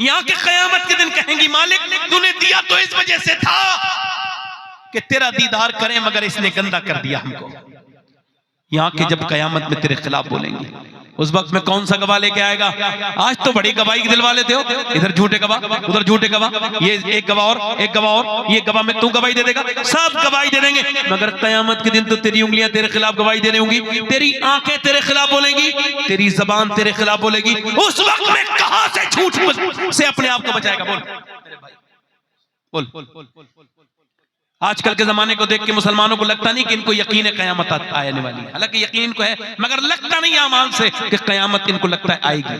यहाँ के कयामत के दिन कहेंगी मालिक तूने दिया तो इस वजह से था कि तेरा दीदार करें, मगर इसने गंदा कर दिया हमको। यहाँ के जब कयामत में तेरे खिलाफ बोलेंगे, उस वक्त में कौन सा गवाह लेके आएगा? आज तो बड़ी गवाही दिलवा लेते हो, इधर झूठे गवाह उधर झूठे गवाह, ये एक गवाह और एक गवाह और ये गवाह में तू गवाही दे देगा, सब गवाही दे देंगे, मगर कयामत के दिन तो तेरी उंगलियां तेरे खिलाफ गवाही दे रही होंगी, तेरी आंखें तेरे खिलाफ बोलेंगी, तेरी जबान तेरे खिलाफ बोलेगी। उस वक्त में कहां से झूठ से अपने आप को बचाएगा? बोल बोल। आजकल के जमाने को देख के मुसलमानों को लगता नहीं कि इनको यकीन है कयामत आने वाली है, हालांकि यकीन इनको है, मगर लगता नहीं आमाल से कि कयामत इनको लगता है आएगी।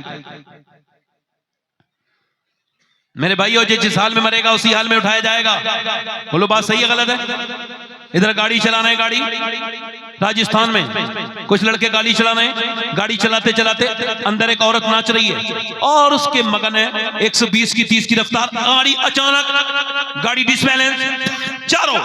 मेरे भाइयों, जिस हाल में मरेगा उसी हाल में उठाया जाएगा। बोलो बात सही है गलत है? इधर गाड़ी चलाना है, गाड़ी राजस्थान में कुछ लड़के गाड़ी चलाना है, गाड़ी चलाते चलाते अंदर एक औरत नाच रही है और उसके मगन है 120 की 30 की रफ्तार, गाड़ी अचानक गाड़ी डिसबैलेंस, चारों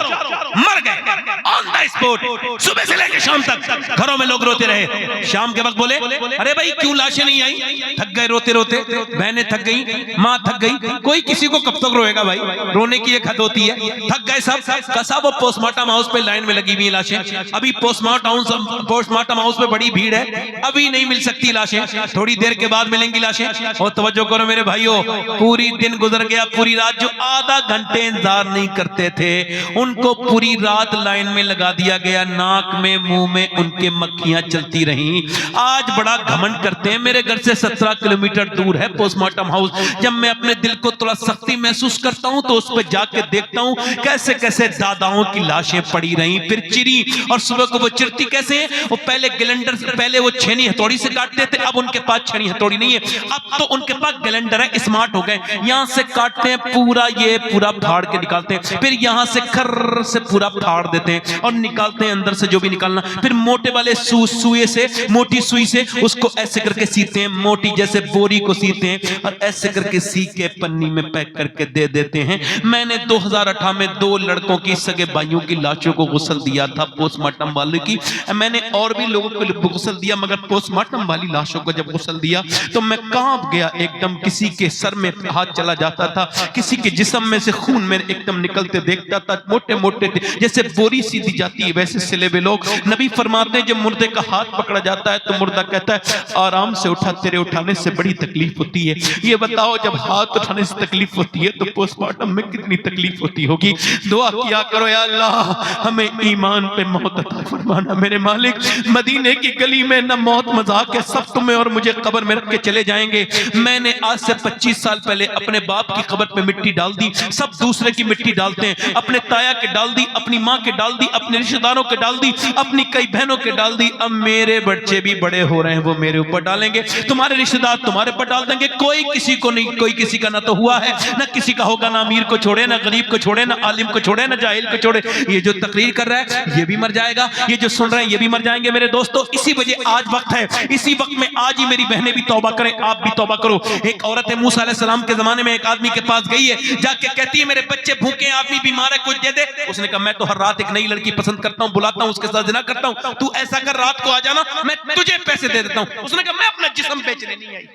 मर गए ऑन द स्पॉट। सुबह से लेकर शाम तक घरों में लोग रोते रहे। शाम के वक्त बोले अरे भाई क्यों लाशें नहीं आई? थक गए रोते रोते, बहनें थक गई, माँ थक गई, कोई किसी को कब तक रोएगा भाई, रोने की एक हद होती है। थक गए सब, कसा वो पोस्टमार्टम हाउस पे लाइन में लगी हुई लाशें, अभी पोस्टमार्टम हाउस पे बड़ी भीड़ है, अभी नहीं मिल सकती लाशें, थोड़ी देर के बाद मिलेंगी लाशें। और तवज्जो करो मेरे भाइयों, पूरी दिन गुजर गया, पूरी रात जो आधा घंटे इंतजार नहीं करते थे उनको पूरी रात लाइन में लगा दिया गया, नाक में मुंह में उनके मक्खियां चलती रहीं। आज बड़ा घमंड करते हैं, मेरे घर से 17 किलोमीटर दूर है पोस्टमार्टम हाउस। जब मैं अपने दिल को थोड़ा सख्ती महसूस करता हूं तो उस पर जाके देखता हूं कैसे कैसे दादाओं की लाशें पड़ी रहीं, फिर चिरी, और सुबह को वो चिरती कैसे है? वो पहले ग्लेंडर से, पहले वो छेनी हथौड़ी से काटते थे, अब उनके पास छेनी हथौड़ी नहीं है, अब तो उनके पास ग्लेंडर है, स्मार्ट हो गए, यहां से काटते हैं पूरा, ये पूरा फाड़ के निकालते हैं, फिर यहां से खर्र से पूरा फाड़ देते हैं और निकालते हैं अंदर से जो भी निकालना, फिर मोटे वाले सुई से, मोटी सुई से उसको ऐसे करके सीते हैं, मोटी जैसे बोरी को सीते हैं और ऐसे करके सी के पन्नी में पैक करके दे देते हैं। मैंने 2018 में 2 लड़कों की सगे भाइयों की लाशों को गुस्ल दिया था पोस्टमार्टम वाले की, मैंने और भी लोगों को गुस्ल दिया, मगर पोस्टमार्टम वाली लाशों को जब गुस्ल दिया तो मैं कांप गया एकदम। किसी के सर में हाथ चला जाता था, किसी के जिस्म में से खून में एकदम निकलते देखता था, मोटे मोटे जैसे बोरी सी दी जाती है वैसे सिले हुए लोग। नबी फरमाते हैं जब मुर्दे का हाथ पकड़ा जाता है तो मुर्दा कहता है आराम से उठा, तेरे उठाने से बड़ी तकलीफ होती है। ये बताओ जब हाथ उठाने से तकलीफ होती है तो पोस्टमार्टम में कितनी तकलीफ होती होगी। दुआ किया करो या अल्लाह हमें ईमान पे मौत अता फरमाना। मेरे मालिक, मदीने की गली में न मौत मजाक है, सब तुम्हें और मुझे कब्र में रख के चले जाएंगे। मैंने आज से 25 साल पहले अपने बाप की कब्र पे मिट्टी डाल दी, सब दूसरे की मिट्टी डालते हैं, अपने ताया के डाल दी, अपनी माँ के डाल दी, अपने रिश्तेदारों के डाल दी, अपनी कई बहनों के डाल दी। अब मेरे बच्चे भी बड़े हो रहे हैं, वो मेरे ऊपर डालेंगे, तुम्हारे रिश्तेदार तुम्हारे पर डाल देंगे। कोई किसी को नहीं, कोई किसी का ना तो हुआ है ना किसी का होगा, ना अमीर को छोड़े, ना गरीब को छोड़े, ना आलिम को छोड़े, ना जाहिल को छोड़े। ये जो तकरीर कर रहा है ये भी मर जाएगा, ये जो सुन रहे हैं ये भी मर जाएंगे। मेरे दोस्तों, इसी वजह आज वक्त है, इसी वक्त में आज ही मेरी बहनें भी तौबा करें, आप भी तौबा करो। एक औरत है, मूसा अलैहि सलाम के जमाने में एक आदमी के पास गई है, जाके कहती है मेरे बच्चे भूखे, आदमी बीमार है, कुछ दे दे। उसने कहा मैं तो हर रात एक नई लड़की पसंद करता हूँ, बुलाता हूँ, उसके साथ जिना करता हूँ, तू ऐसा कर रात को आ जाना, मैं तुझे पैसे दे देता हूँ। उसने कहा मैं अपना जिस्म बेचने नहीं आई,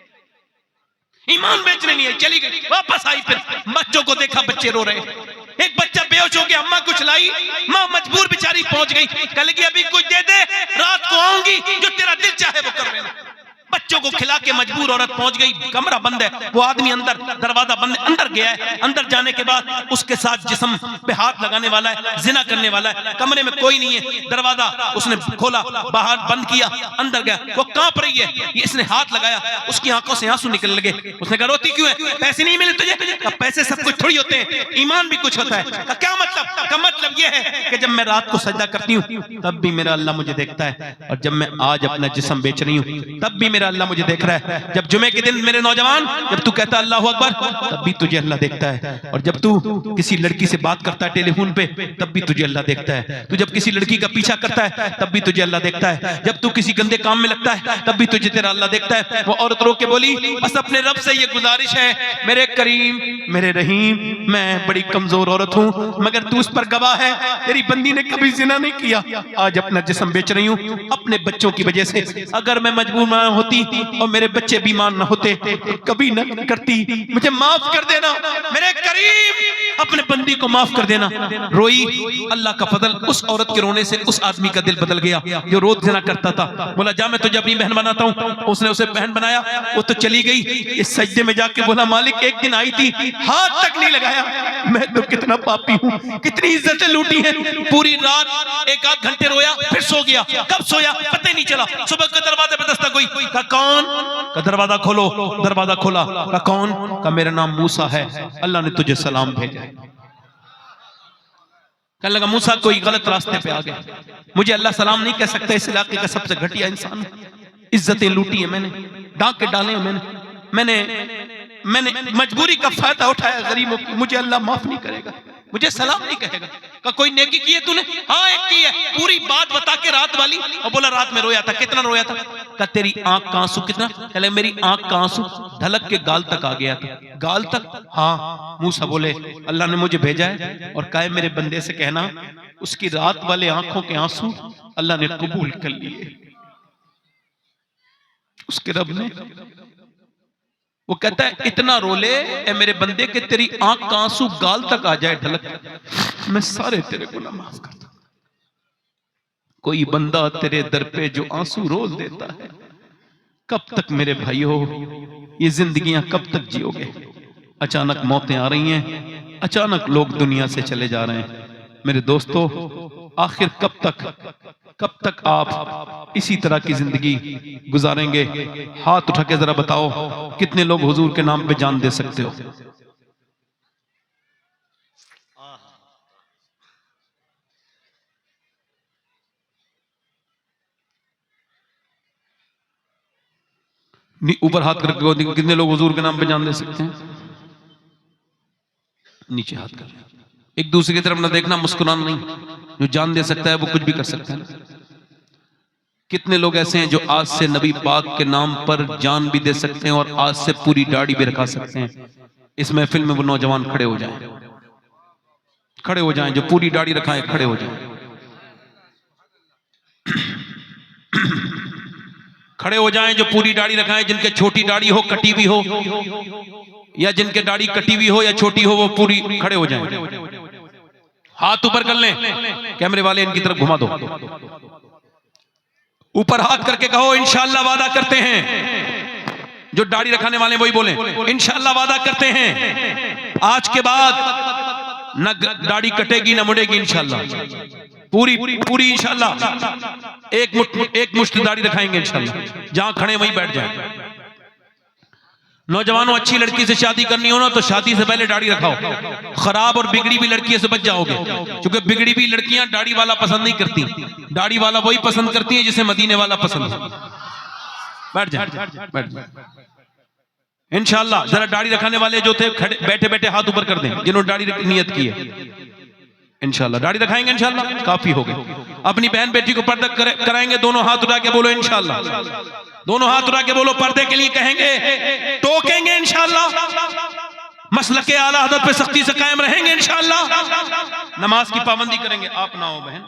ईमान बेचने नहीं आई, चली गई। वापस आई, फिर बच्चों को देखा बच्चे रो रहे, एक बच्चा बेहोश हो गया, अम्मा कुछ लाई, माँ मजबूर बेचारी पहुंच गई, कल की अभी कुछ दे दे, रात को आऊंगी, जो तेरा दिल चाहे वो कर लेना। बच्चों को खिला के मजबूर औरत पहुंच गई, कमरा बंद है, वो आदमी अंदर, दरवाजा बंद है, अंदर गया है। अंदर जाने के बाद उसके साथ जिस्म पे हाथ लगाने वाला है, जिना करने वाला है, कमरे में कोई नहीं है, दरवाजा उसने खोला, बाहर बंद किया, अंदर गया, वो कांप रही है, ये इसने हाथ लगाया, उसकी आंखों से आंसू निकलने लगे। उसने कहा रोती क्यों है? पैसे नहीं मिले तुझे? पैसे सब कुछ थोड़ी होते हैं, ईमान भी कुछ होता है। क्या मतलब? का मतलब ये है कि जब मैं रात को सजदा करती हूँ तब भी मेरा अल्लाह मुझे देखता है, और जब मैं आज अपना जिस्म बेच रही हूँ तब भी मेरा अल्लाह मुझे देख रहा है। जब जुमे के दिन मेरे नौजवान, जब तू कहता है अल्लाहू अकबर, तब भी तुझे अल्लाह देखता है, और जब तू किसी लड़की से बात करता है टेलीफोन पे तब भी तुझे अल्लाह देखता है। तू जब किसी लड़की का पीछा करता है तब भी तुझे अल्लाह देखता है। जब तू किसी गंदे काम में लगता है तब भी तुझे तेरा अल्लाह देखता है। वो औरत रो के बोली बस अपने रब से ये गुजारिश है, मेरे करीम, मेरे रहीम, मैं बड़ी कमजोर औरत हूँ, मगर तू उस पर गवाह है, तेरी बंदी ने कभी जिना नहीं किया, आज अपना जिस्म बेच रही हूँ अपने बच्चों की वजह से। अगर मैं मजबूर ना होती होती और मेरे बच्चे बीमार ना होते तो कभी न करती। मुझे माफ कर देना मेरे करीम, अपने बंदी को माफ कर देना। रोई, अल्लाह का फजल, उस औरत के रोने से उस आदमी का दिल बदल गया जो रोज जना करता था। बोला जा मैं तुझे अपनी बहन बनाता हूँ। उसने उसे बहन बनाया, वो तो चली गई। इस सजदे में जाके बोला मालिक एक दिन आई थी, हाथ तक नहीं लगाया, मैं तो कितना पापी हूँ, कितनी इज्जतें लूटी हैं। पूरी रात एक आध घंटे रोया, फिर सो गया। कब सोया पता ही नहीं चला। सुबह के दरवाजे पे दस्तक हुई, कहा कौन? का दरवाजा खोलो। दरवाजा खोला, कहा कौन? का मेरा नाम मूसा है, अल्लाह ने तुझे सलाम भेजा। कहने लगा मूसा कोई गलत रास्ते पे आ गया, मुझे अल्लाह सलाम नहीं कह सकता, इस इलाके का सबसे घटिया इंसान, इज्जतें लूटी है मैंने, डांके डाले हैं मैंने मजबूरी का फायदा उठाया गरीबों की, मुझे अल्लाह माफ नहीं करेगा, मुझे सलाम नहीं कहेगा। का कोई नेकी की है तूने? हाँ एक की है। पूरी बात बता के रात वाली, और बोला रात में रोया था। कितना रोया था? का तेरी आंख का आंसू कितना? कहले मेरी आंख का आंसू ढलक के गाल तक आ गया था। गाल तक? हाँ। मूसा बोले अल्लाह ने मुझे भेजा है और कहे मेरे बंदे से कहना उसकी रात वाले आंखों के आंसू अल्लाह ने कबूल कर लिए। उसके रब ने, वो कहता है इतना रोले ए मेरे बंदे के तेरी आंख का आंसू गाल तक आ जाए ढलक, मैं सारे तेरे गुनाह माफ करता। कोई बंदा तेरे दर पे जो आंसू रोल देता है, कब तक मेरे भाइयों ये जिंदगियां कब तक जियोगे? अचानक मौतें आ रही हैं, अचानक लोग दुनिया से चले जा रहे हैं। मेरे दोस्तों आखिर कब तक आप इसी तरह की जिंदगी गुजारेंगे? हाथ उठा के जरा बताओ कितने लोग हुजूर के नाम पे जान दे सकते हो? ऊपर हाथ करके कितने लोग हुजूर के नाम पे जान दे सकते हैं? नीचे हाथ कर। एक दूसरे की तरफ ना देखना, मुस्कुराना नहीं। जो जान दे सकता है वो कुछ भी कर सकता है। कितने लोग ऐसे हैं जो आज से नबी पाक के नाम पर जान भी दे सकते हैं और आज से पूरी दाढ़ी भी रखा सकते हैं? इस महफिल में वो नौजवान खड़े हो जाएं, खड़े हो जाएं जो पूरी दाढ़ी रखाएं, खड़े हो जाएं, खड़े हो जाएं जो पूरी दाढ़ी रखाएं। जिनके छोटी दाढ़ी हो, कटी हुई हो, या जिनके दाढ़ी कटी हुई हो या छोटी हो, वो पूरी खड़े हो जाएं। हाथ ऊपर कर लें, कैमरे वाले इनकी तरफ घुमा दो। ऊपर हाथ करके कहो इंशाअल्लाह वादा करते हैं। जो दाढ़ी रखाने वाले वही बोले इंशाअल्लाह वादा करते हैं आज के बाद न दाढ़ी कटेगी न मुड़ेगी इंशाअल्लाह, पूरी इंशाअल्लाह। एक मुश्त दाढ़ी रखाएंगे इंशाअल्लाह, जहां खड़े वहीं बैठ जाए। नौजवानों अच्छी लड़की से शादी करनी हो ना तो शादी से पहले दाढ़ी रखाओ। खराब और बिगड़ी भी लड़की से बच जाओगे, क्योंकि बिगड़ी भी लड़कियां दाढ़ी वाला पसंद नहीं करती। दाढ़ी वाला वही पसंद करती है जिसे मदीने वाला पसंद है। बैठ जाए इंशाअल्लाह। जरा दाढ़ी रखाने वाले जो थे बैठे बैठे हाथ ऊपर कर दें, जिन्होंने दाढ़ी नियत की है। इंशाअल्लाह दाढ़ी रखाएंगे इंशाअल्लाह, काफी हो गए। अपनी बहन बेटी को पर्दा कराएंगे, दोनों हाथ उठा के बोलो इंशाअल्लाह, दोनों हाथ उठा के बोलो। पर्दे के लिए कहेंगे, टोकेंगे इंशाअल्लाह। मसलके आला हदरत पे सख्ती से कायम रहेंगे इंशाअल्लाह। नमाज की पाबंदी करेंगे। आप ना हो बहन,